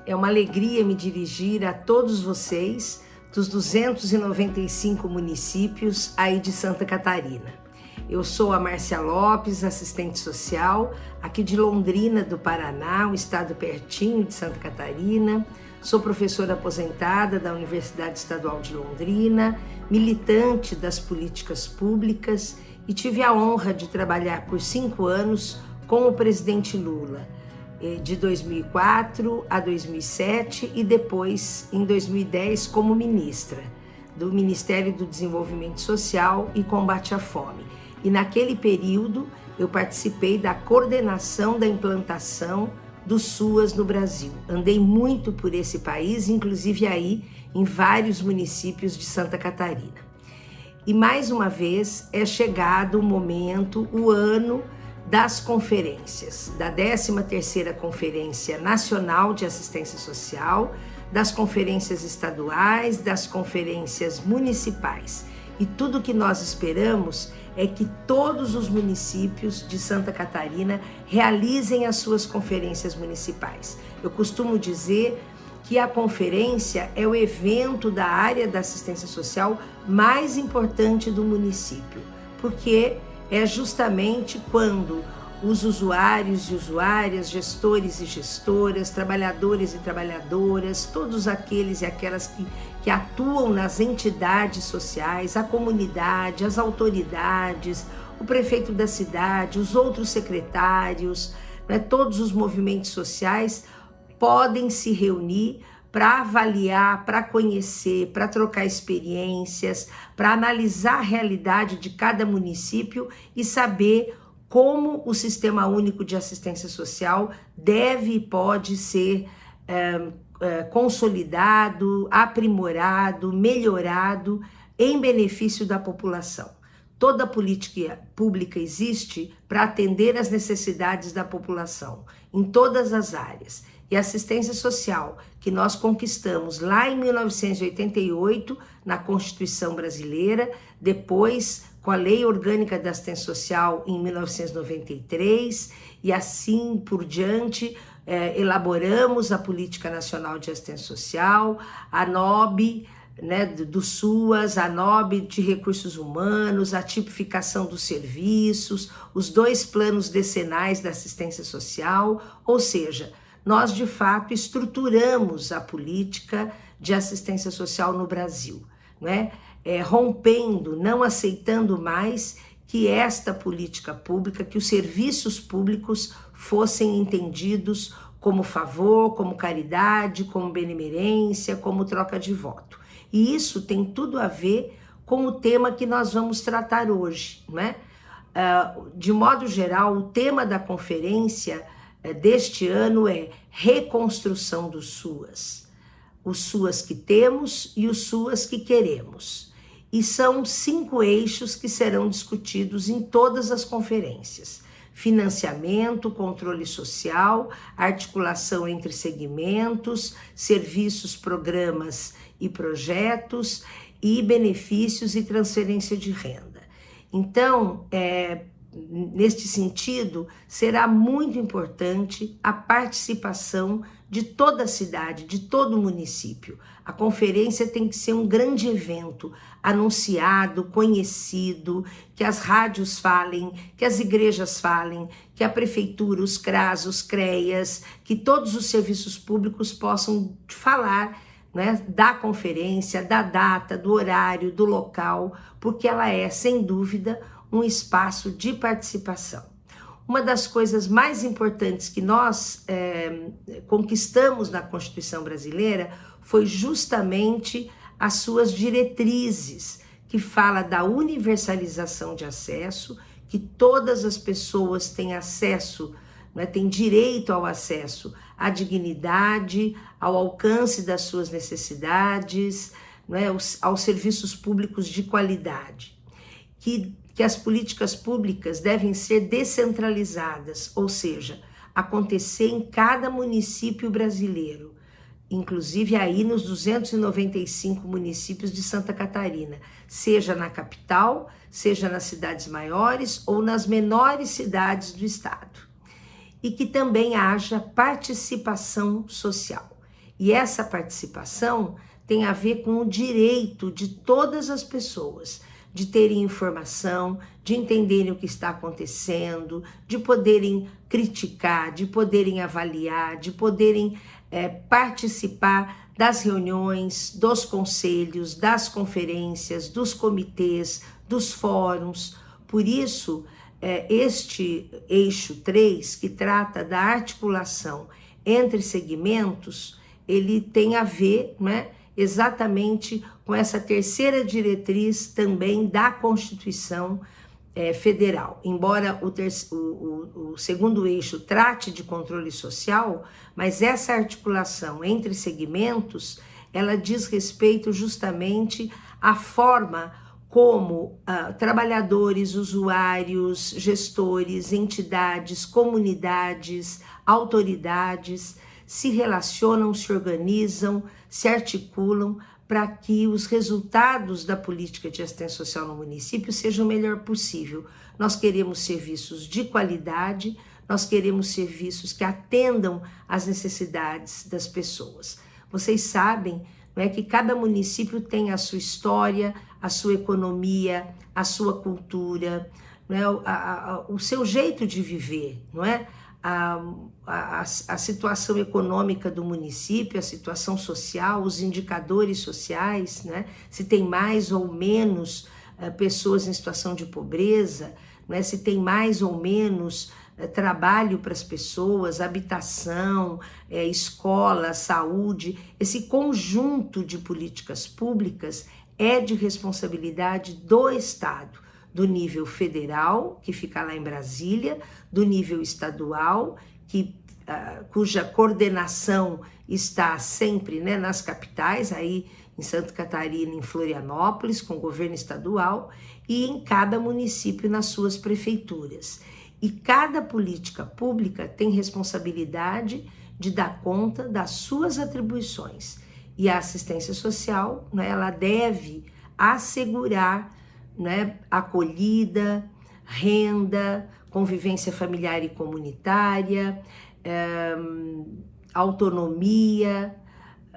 É uma alegria me dirigir a todos vocês dos 295 municípios aí de Santa Catarina. Eu sou a Márcia Lopes, assistente social, aqui de Londrina, do Paraná, um estado pertinho de Santa Catarina. Sou professora aposentada da Universidade Estadual de Londrina, militante das políticas públicas e tive a honra de trabalhar por 5 anos com o presidente Lula, de 2004 a 2007 e depois, em 2010, como ministra do Ministério do Desenvolvimento Social e Combate à Fome. E naquele período eu participei da coordenação da implantação do SUAS no Brasil. Andei muito por esse país, inclusive aí em vários municípios de Santa Catarina. E mais uma vez é chegado o momento, o ano das conferências, da 13ª Conferência Nacional de Assistência Social, das conferências estaduais, das conferências municipais. E tudo que nós esperamos é que todos os municípios de Santa Catarina realizem as suas conferências municipais. Eu costumo dizer que a conferência é o evento da área da assistência social mais importante do município, porque é justamente quando os usuários e usuárias, gestores e gestoras, trabalhadores e trabalhadoras, todos aqueles e aquelas que atuam nas entidades sociais, a comunidade, as autoridades, o prefeito da cidade, os outros secretários, né, todos os movimentos sociais podem se reunir para avaliar, para conhecer, para trocar experiências, para analisar a realidade de cada município e saber como o Sistema Único de Assistência Social deve e pode ser consolidado, aprimorado, melhorado em benefício da população. Toda política pública existe para atender às necessidades da população, em todas as áreas. E a assistência social que nós conquistamos lá em 1988, na Constituição Brasileira, depois com a Lei Orgânica da Assistência Social em 1993, e assim por diante, elaboramos a Política Nacional de Assistência Social, a NOB, né, do SUAS, a NOB de Recursos Humanos, a tipificação dos serviços, os 2 planos decenais da assistência social, ou seja, nós de fato estruturamos a política de assistência social no Brasil, né? Rompendo, não aceitando mais que esta política pública, que os serviços públicos fossem entendidos como favor, como caridade, como benemerência, como troca de voto. E isso tem tudo a ver com o tema que nós vamos tratar hoje, né? De modo geral, o tema da conferência deste ano é reconstrução do SUAS. Os SUAS que temos e os SUAS que queremos. E são 5 eixos que serão discutidos em todas as conferências: financiamento, controle social, articulação entre segmentos, serviços, programas e projetos, e benefícios e transferência de renda. Então, neste sentido, será muito importante a participação de toda a cidade, de todo o município. A conferência tem que ser um grande evento, anunciado, conhecido, que as rádios falem, que as igrejas falem, que a prefeitura, os CRAS, os CREAS, que todos os serviços públicos possam falar, né, da conferência, da data, do horário, do local, porque ela é, sem dúvida, um espaço de participação. Uma das coisas mais importantes que nós conquistamos na Constituição Brasileira foi justamente as suas diretrizes, que fala da universalização de acesso, que todas as pessoas têm acesso, né, têm direito ao acesso à dignidade, ao alcance das suas necessidades, né, aos serviços públicos de qualidade. Que as políticas públicas devem ser descentralizadas, ou seja, acontecer em cada município brasileiro, inclusive aí nos 295 municípios de Santa Catarina, seja na capital, seja nas cidades maiores ou nas menores cidades do estado. E que também haja participação social. E essa participação tem a ver com o direito de todas as pessoas de terem informação, de entenderem o que está acontecendo, de poderem criticar, de poderem avaliar, de poderem participar das reuniões, dos conselhos, das conferências, dos comitês, dos fóruns. Por isso, este eixo 3, que trata da articulação entre segmentos, ele tem a ver, né, exatamente com essa terceira diretriz também da Constituição Federal. Embora o segundo eixo trate de controle social, mas essa articulação entre segmentos, ela diz respeito justamente à forma como trabalhadores, usuários, gestores, entidades, comunidades, autoridades se relacionam, se organizam, se articulam para que os resultados da política de assistência social no município sejam o melhor possível. Nós queremos serviços de qualidade, nós queremos serviços que atendam às necessidades das pessoas. Vocês sabem, não é, que cada município tem a sua história, a sua economia, a sua cultura, não é, o seu jeito de viver, não é? A situação econômica do município, a situação social, os indicadores sociais, né? Se tem mais ou menos pessoas em situação de pobreza, né? Se tem mais ou menos trabalho para as pessoas, habitação, escola, saúde. Esse conjunto de políticas públicas é de responsabilidade do Estado, do nível federal, que fica lá em Brasília, do nível estadual, cuja coordenação está sempre, né, nas capitais, aí em Santa Catarina, em Florianópolis, com o governo estadual, e em cada município nas suas prefeituras. E cada política pública tem responsabilidade de dar conta das suas atribuições. E a assistência social, né, ela deve assegurar, né, acolhida, renda, convivência familiar e comunitária, autonomia,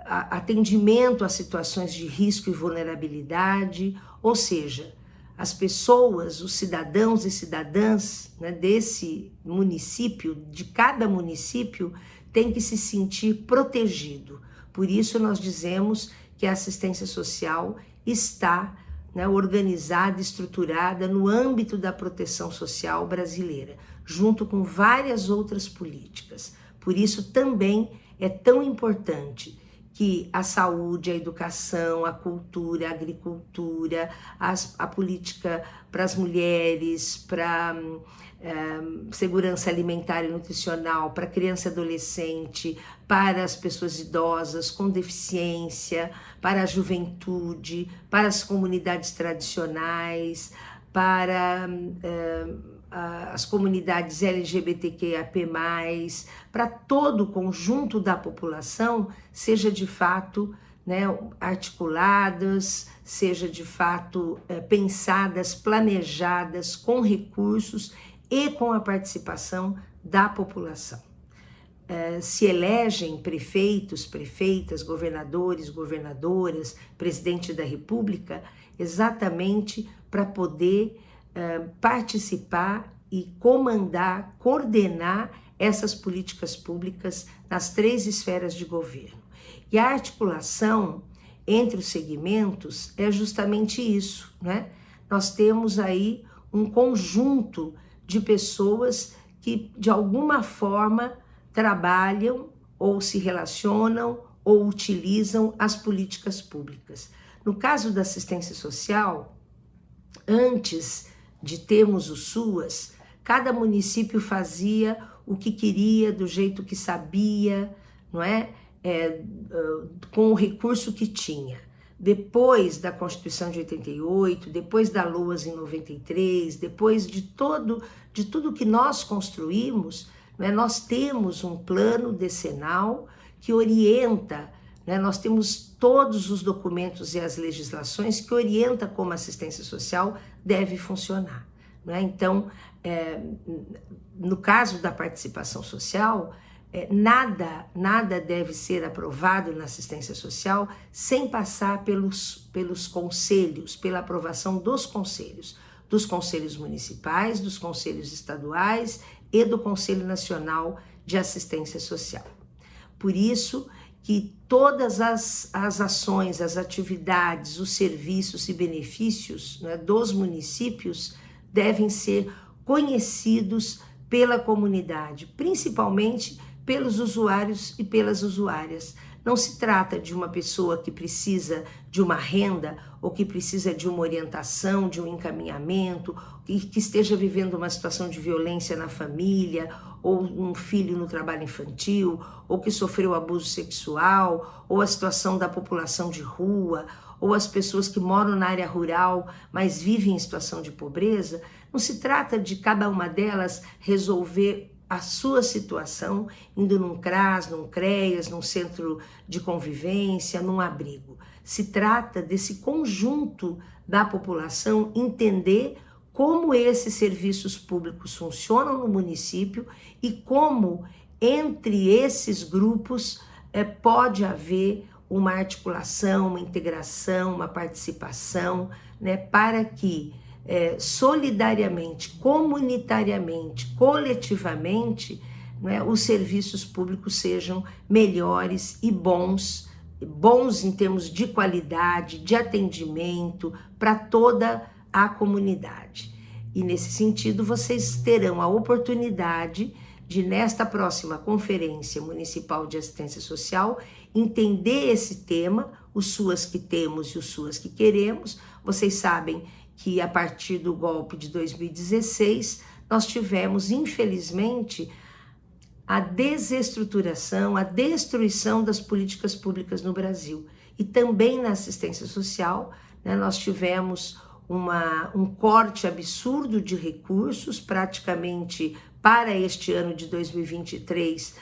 atendimento a situações de risco e vulnerabilidade, ou seja, as pessoas, os cidadãos e cidadãs, né, desse município, de cada município, tem que se sentir protegido. Por isso nós dizemos que a assistência social está, né, organizada, estruturada no âmbito da proteção social brasileira, junto com várias outras políticas. Por isso também é tão importante que a saúde, a educação, a cultura, a agricultura, a política para as mulheres, para segurança alimentar e nutricional, para criança e adolescente, para as pessoas idosas com deficiência, para a juventude, para as comunidades tradicionais, para as comunidades LGBTQIAP+, para todo o conjunto da população, seja de fato, né, articuladas, seja de fato pensadas, planejadas, com recursos e com a participação da população. Se elegem prefeitos, prefeitas, governadores, governadoras, presidente da República, exatamente para poder participar e comandar, coordenar essas políticas públicas nas 3 esferas de governo. E a articulação entre os segmentos é justamente isso, né? Nós temos aí um conjunto de pessoas que, de alguma forma, trabalham ou se relacionam ou utilizam as políticas públicas. No caso da assistência social, antes de termos o SUAS, cada município fazia o que queria, do jeito que sabia, não é? Com o recurso que tinha. Depois da Constituição de 88, depois da LOAS em 93, depois de tudo que nós construímos, né, nós temos um plano decenal que orienta, né, nós temos todos os documentos e as legislações que orientam como a assistência social deve funcionar. Né? Então, no caso da participação social, Nada deve ser aprovado na assistência social sem passar pelos conselhos, pela aprovação dos conselhos municipais, dos conselhos estaduais e do Conselho Nacional de Assistência Social. Por isso que todas as ações, as atividades, os serviços e benefícios, né, dos municípios devem ser conhecidos pela comunidade, principalmente pelos usuários e pelas usuárias. Não se trata de uma pessoa que precisa de uma renda ou que precisa de uma orientação, de um encaminhamento, e que esteja vivendo uma situação de violência na família, ou um filho no trabalho infantil, ou que sofreu abuso sexual, ou a situação da população de rua, ou as pessoas que moram na área rural, mas vivem em situação de pobreza. Não se trata de cada uma delas resolver a sua situação indo num CRAS, num CREAS, num centro de convivência, num abrigo. Se trata desse conjunto da população entender como esses serviços públicos funcionam no município e como entre esses grupos pode haver uma articulação, uma integração, uma participação, né, para que solidariamente, comunitariamente, coletivamente, né, os serviços públicos sejam melhores e bons em termos de qualidade, de atendimento para toda a comunidade. E nesse sentido, vocês terão a oportunidade de, nesta próxima Conferência Municipal de Assistência Social, entender esse tema, os SUAS que temos e os SUAS que queremos. Vocês sabem que a partir do golpe de 2016, nós tivemos, infelizmente, a desestruturação, a destruição das políticas públicas no Brasil. E também na assistência social, né, nós tivemos um corte absurdo de recursos, praticamente para este ano de 2023,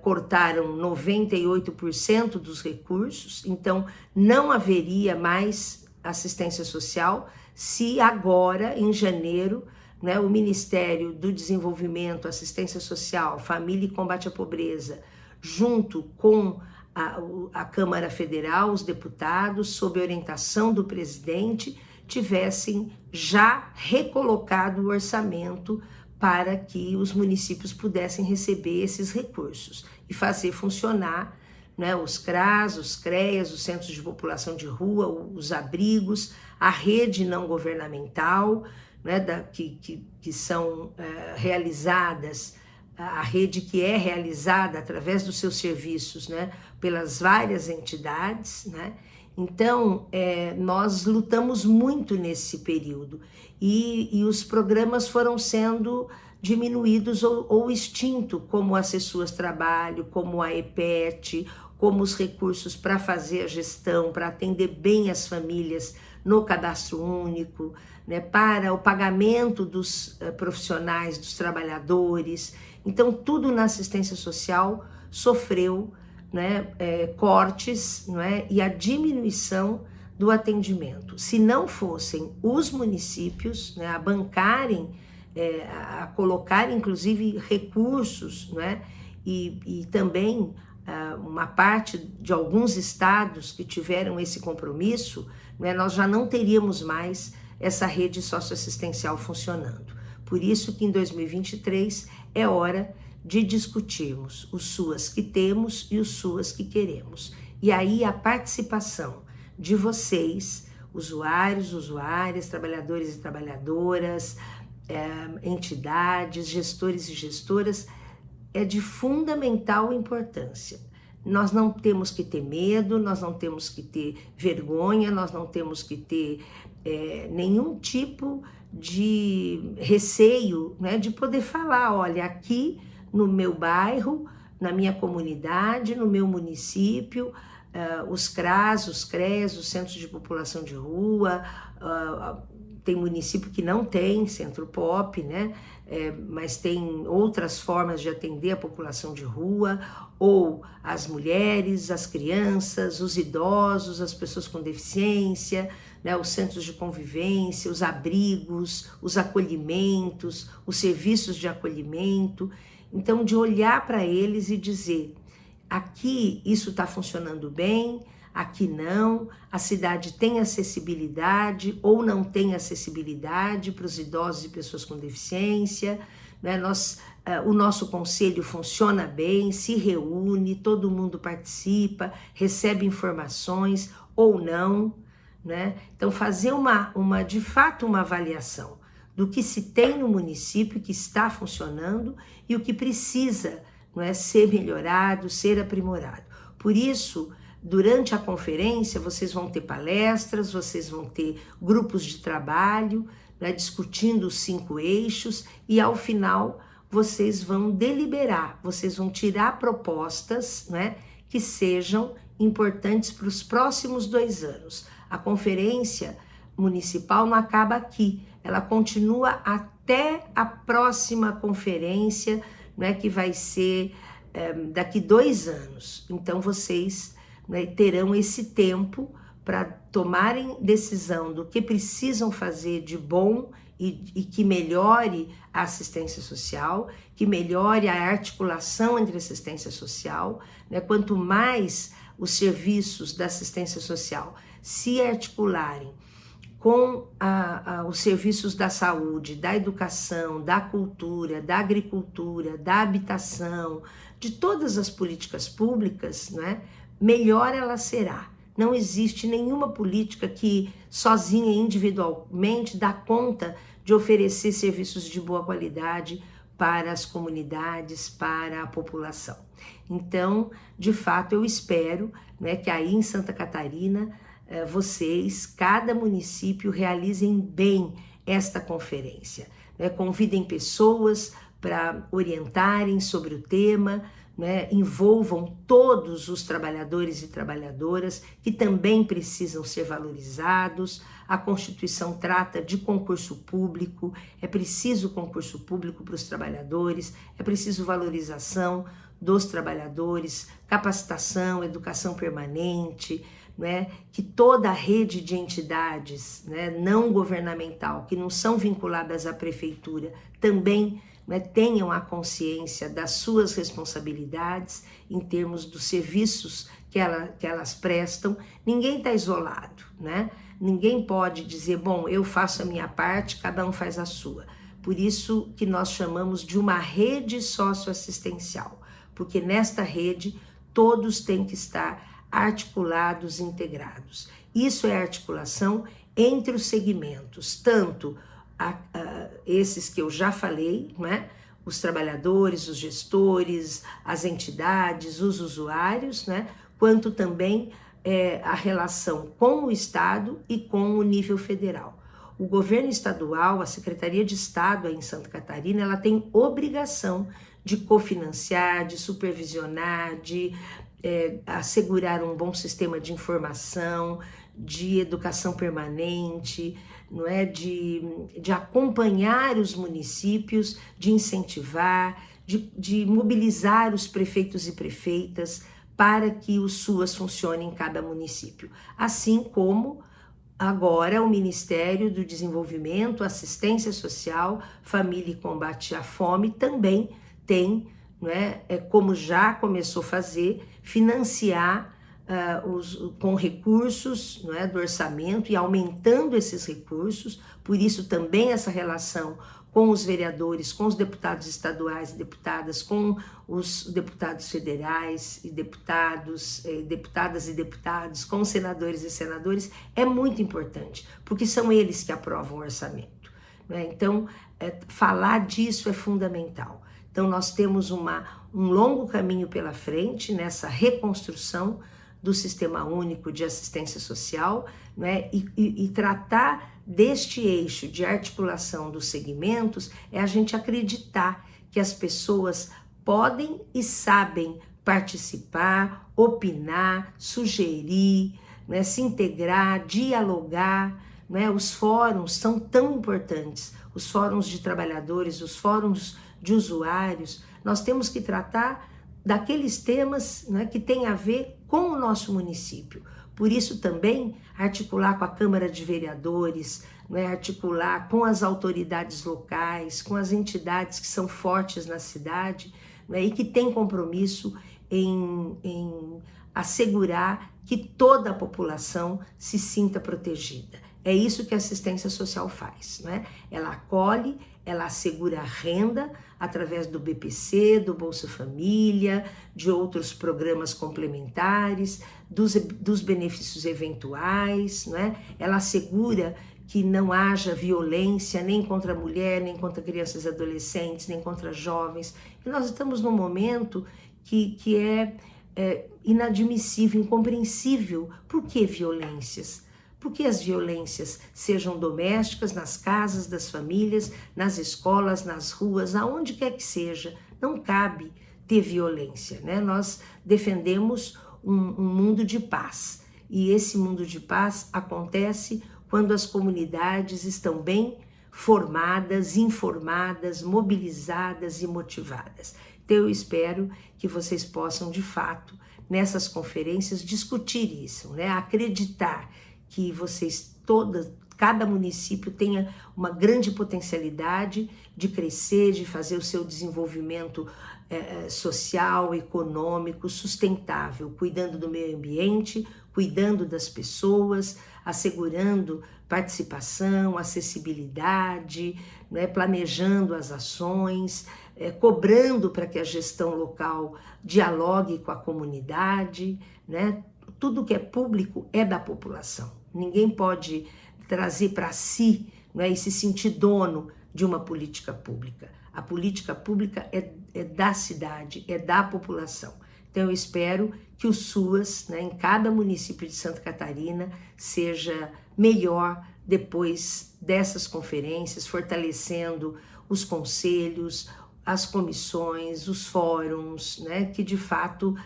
cortaram 98% dos recursos, então não haveria mais assistência social se agora, em janeiro, né, o Ministério do Desenvolvimento, Assistência Social, Família e Combate à Pobreza, junto com a Câmara Federal, os deputados, sob orientação do presidente, tivessem já recolocado o orçamento para que os municípios pudessem receber esses recursos e fazer funcionar, né, os CRAS, os CREAS, os centros de população de rua, os abrigos, a rede não governamental, né, que são realizadas, a rede que é realizada através dos seus serviços, né, pelas várias entidades, né? Então, nós lutamos muito nesse período e os programas foram sendo diminuídos ou extintos, como a Cessuas Trabalho, como a EPET, como os recursos para fazer a gestão, para atender bem as famílias no cadastro único, né, para o pagamento dos profissionais, dos trabalhadores. Então, tudo na assistência social sofreu, né, cortes, né, e a diminuição do atendimento. Se não fossem os municípios, né, a bancarem, a colocar inclusive recursos, né, e também uma parte de alguns estados que tiveram esse compromisso, né, nós já não teríamos mais essa rede socioassistencial funcionando. Por isso que em 2023 é hora de discutirmos os SUAS que temos e os SUAS que queremos. E aí a participação de vocês, usuários, usuárias, trabalhadores e trabalhadoras, entidades, gestores e gestoras, é de fundamental importância. Nós não temos que ter medo, nós não temos que ter vergonha, nós não temos que ter nenhum tipo de receio, né, de poder falar, olha, aqui no meu bairro, na minha comunidade, no meu município, os CRAS, os CREAS, os Centros de População de Rua, tem município que não tem centro POP, né? Mas tem outras formas de atender a população de rua, ou as mulheres, as crianças, os idosos, as pessoas com deficiência, né? Os centros de convivência, os abrigos, os acolhimentos, os serviços de acolhimento. Então, de olhar para eles e dizer, aqui isso está funcionando bem, aqui não, a cidade tem acessibilidade ou não tem acessibilidade para os idosos e pessoas com deficiência, né? O nosso conselho funciona bem, se reúne, todo mundo participa, recebe informações ou não, né? Então fazer de fato uma avaliação do que se tem no município, que está funcionando e o que precisa, não é, ser melhorado, ser aprimorado. Por isso, durante a conferência, vocês vão ter palestras, vocês vão ter grupos de trabalho, né, discutindo os 5 eixos, e ao final vocês vão deliberar, vocês vão tirar propostas, né, que sejam importantes para os próximos 2 anos. A conferência municipal não acaba aqui, ela continua até a próxima conferência, né, que vai ser daqui 2 anos. Então vocês, né, terão esse tempo para tomarem decisão do que precisam fazer de bom e que melhore a assistência social, que melhore a articulação entre assistência social, né? Quanto mais os serviços da assistência social se articularem com os serviços da saúde, da educação, da cultura, da agricultura, da habitação, de todas as políticas públicas, né, melhor ela será. Não existe nenhuma política que sozinha, individualmente, dá conta de oferecer serviços de boa qualidade para as comunidades, para a população. Então, de fato, eu espero, né, que aí em Santa Catarina, vocês, cada município, realizem bem esta conferência, né? Convidem pessoas para orientarem sobre o tema, né? Envolvam todos os trabalhadores e trabalhadoras que também precisam ser valorizados. A Constituição trata de concurso público, é preciso concurso público para os trabalhadores, é preciso valorização dos trabalhadores, capacitação, educação permanente, né, que toda a rede de entidades, né, não governamental, que não são vinculadas à prefeitura, também, né, tenham a consciência das suas responsabilidades em termos dos serviços que elas prestam. Ninguém está isolado, né? Ninguém pode dizer, bom, eu faço a minha parte, cada um faz a sua. Por isso que nós chamamos de uma rede socioassistencial, porque nesta rede todos têm que estar articulados, integrados. Isso é articulação entre os segmentos, tanto esses que eu já falei, né? Os trabalhadores, os gestores, as entidades, os usuários, né? Quanto também a relação com o Estado e com o nível federal. O governo estadual, a Secretaria de Estado aí em Santa Catarina, ela tem obrigação de cofinanciar, de supervisionar, de assegurar um bom sistema de informação, de educação permanente, não é? De acompanhar os municípios, de incentivar, de mobilizar os prefeitos e prefeitas para que os SUAS funcionem em cada município. Assim como agora o Ministério do Desenvolvimento, Assistência Social, Família e Combate à Fome também tem, não é, como já começou a fazer, financiar com recursos, não é, do orçamento e aumentando esses recursos. Por isso também essa relação com os vereadores, com os deputados estaduais e deputadas, com os deputados federais e deputadas e deputados, com os senadores e senadores, é muito importante, porque são eles que aprovam o orçamento, né? Então, falar disso é fundamental. Então, nós temos um longo caminho pela frente nessa reconstrução do Sistema Único de Assistência Social, né? E tratar deste eixo de articulação dos segmentos é a gente acreditar que as pessoas podem e sabem participar, opinar, sugerir, né? Se integrar, dialogar, né? Os fóruns são tão importantes, os fóruns de trabalhadores, os fóruns de usuários. Nós temos que tratar daqueles temas, né, que tem a ver com o nosso município. Por isso também articular com a Câmara de Vereadores, né, articular com as autoridades locais, com as entidades que são fortes na cidade, né, e que tem compromisso em assegurar que toda a população se sinta protegida. É isso que a assistência social faz, né? Ela acolhe, ela assegura a renda através do BPC, do Bolsa Família, de outros programas complementares, dos benefícios eventuais, né? Ela assegura que não haja violência nem contra a mulher, nem contra crianças e adolescentes, nem contra jovens. E nós estamos num momento que é inadmissível, incompreensível. Por que violências? Por que as violências sejam domésticas, nas casas das famílias, nas escolas, nas ruas, aonde quer que seja? Não cabe ter violência, né? Nós defendemos um mundo de paz. E esse mundo de paz acontece quando as comunidades estão bem formadas, informadas, mobilizadas e motivadas. Então eu espero que vocês possam, de fato, nessas conferências, discutir isso, né? Acreditar que vocês cada município tenha uma grande potencialidade de crescer, de fazer o seu desenvolvimento social, econômico, sustentável, cuidando do meio ambiente, cuidando das pessoas, assegurando participação, acessibilidade, né, planejando as ações, cobrando para que a gestão local dialogue com a comunidade, né? Tudo que é público é da população. Ninguém pode trazer para si, né, e se sentir dono de uma política pública. A política pública é da cidade, é da população. Então eu espero que o SUAS, né, em cada município de Santa Catarina, seja melhor depois dessas conferências, fortalecendo os conselhos, as comissões, os fóruns, né, que de fato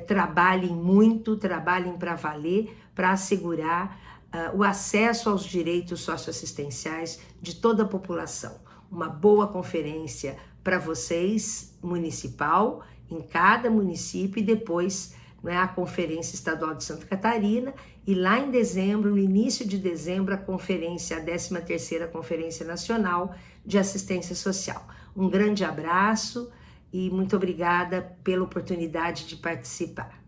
trabalhem muito, trabalhem para valer, para assegurar o acesso aos direitos socioassistenciais de toda a população. Uma boa conferência para vocês, municipal, em cada município, e depois, né, a Conferência Estadual de Santa Catarina, e lá em dezembro, no início de dezembro, a 13ª Conferência Nacional de Assistência Social. Um grande abraço e muito obrigada pela oportunidade de participar.